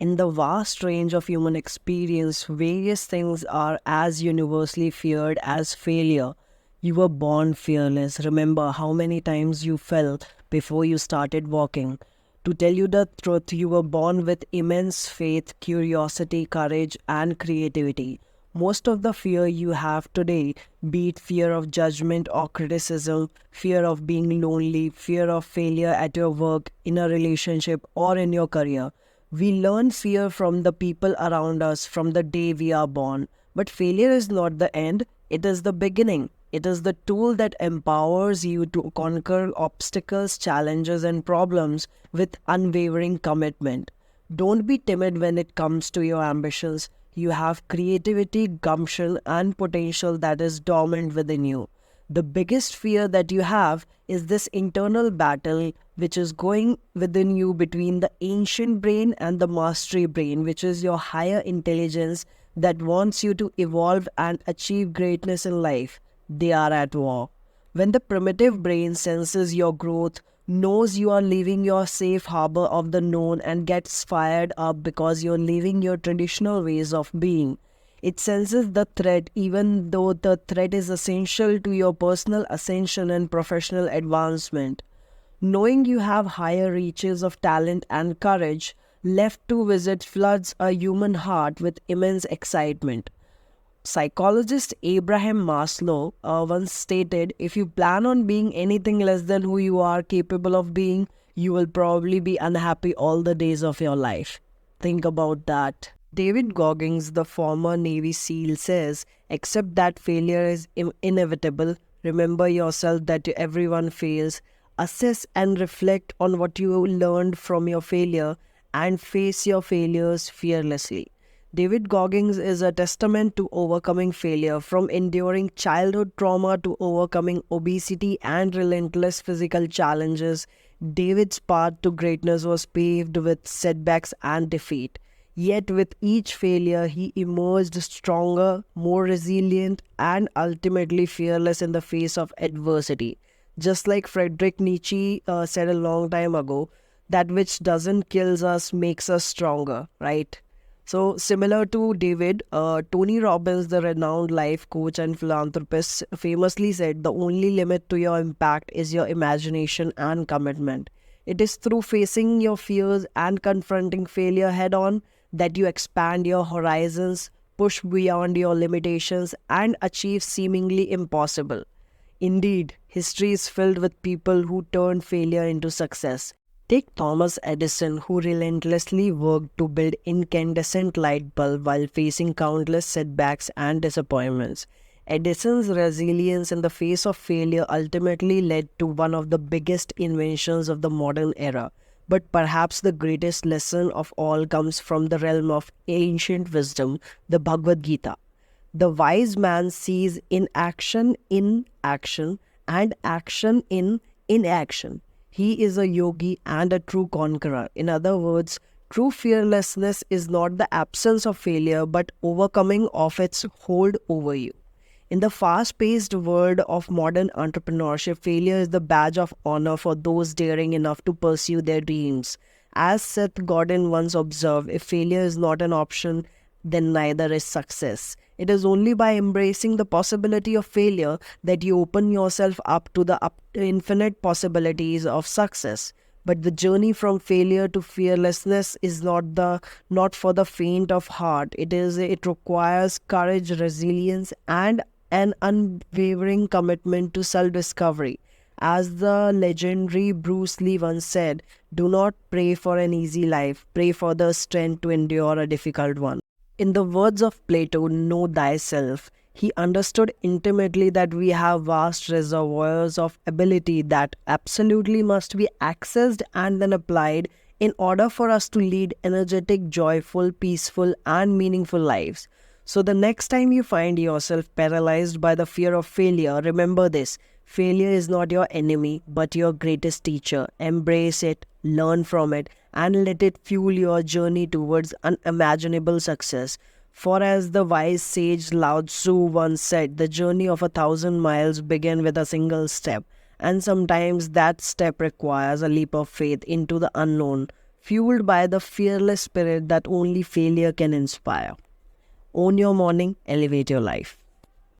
In the vast range of human experience, various things are as universally feared as failure. You were born fearless. Remember how many times you fell before you started walking. To tell you the truth, you were born with immense faith, curiosity, courage, and creativity. Most of the fear you have today, be it fear of judgment or criticism, fear of being lonely, fear of failure at your work, in a relationship, or in your career, we learn fear from the people around us from the day we are born. But failure is not the end, it is the beginning. It is the tool that empowers you to conquer obstacles, challenges, and problems with unwavering commitment. Don't be timid when it comes to your ambitions. You have creativity, gumption, and potential that is dormant within you. The biggest fear that you have is this internal battle which is going within you between the ancient brain and the mastery brain, which is your higher intelligence that wants you to evolve and achieve greatness in life. They are at war. When the primitive brain senses your growth, knows you are leaving your safe harbor of the known, and gets fired up because you're leaving your traditional ways of being, it senses the threat even though the threat is essential to your personal ascension and professional advancement. Knowing you have higher reaches of talent and courage left to visit floods a human heart with immense excitement. Psychologist Abraham Maslow once stated, if you plan on being anything less than who you are capable of being, you will probably be unhappy all the days of your life. Think about that. David Goggins, the former Navy SEAL, says, accept that failure is inevitable. Remember yourself that everyone fails. Assess and reflect on what you learned from your failure and face your failures fearlessly. David Goggins is a testament to overcoming failure, from enduring childhood trauma to overcoming obesity and relentless physical challenges. David's path to greatness was paved with setbacks and defeat. Yet with each failure, he emerged stronger, more resilient, and ultimately fearless in the face of adversity. Just like Friedrich Nietzsche said a long time ago, that which doesn't kill us makes us stronger, right? So, similar to David, Tony Robbins, the renowned life coach and philanthropist, famously said, the only limit to your impact is your imagination and commitment. It is through facing your fears and confronting failure head on that you expand your horizons, push beyond your limitations, and achieve seemingly impossible. Indeed, history is filled with people who turned failure into success. Take Thomas Edison, who relentlessly worked to build incandescent light bulb while facing countless setbacks and disappointments. Edison's resilience in the face of failure ultimately led to one of the biggest inventions of the modern era. But perhaps the greatest lesson of all comes from the realm of ancient wisdom, the Bhagavad Gita. The wise man sees inaction in action and action in inaction. He is a yogi and a true conqueror. In other words, true fearlessness is not the absence of failure but overcoming of its hold over you. In the fast-paced world of modern entrepreneurship, failure is the badge of honor for those daring enough to pursue their dreams. As Seth Godin once observed, if failure is not an option, then neither is success. It is only by embracing the possibility of failure that you open yourself up to the infinite possibilities of success. But the journey from failure to fearlessness is not for the faint of heart. It requires courage, resilience, and an unwavering commitment to self-discovery. As the legendary Bruce Lee once said, do not pray for an easy life, pray for the strength to endure a difficult one. In the words of Plato, know thyself. He understood intimately that we have vast reservoirs of ability that absolutely must be accessed and then applied in order for us to lead energetic, joyful, peaceful, and meaningful lives. So the next time you find yourself paralyzed by the fear of failure, remember this. Failure is not your enemy, but your greatest teacher. Embrace it, learn from it, and let it fuel your journey towards unimaginable success. For as the wise sage Lao Tzu once said, the journey of 1,000 miles begins with a single step, and sometimes that step requires a leap of faith into the unknown. fueled by the fearless spirit that only failure can inspire. Own your morning, elevate your life.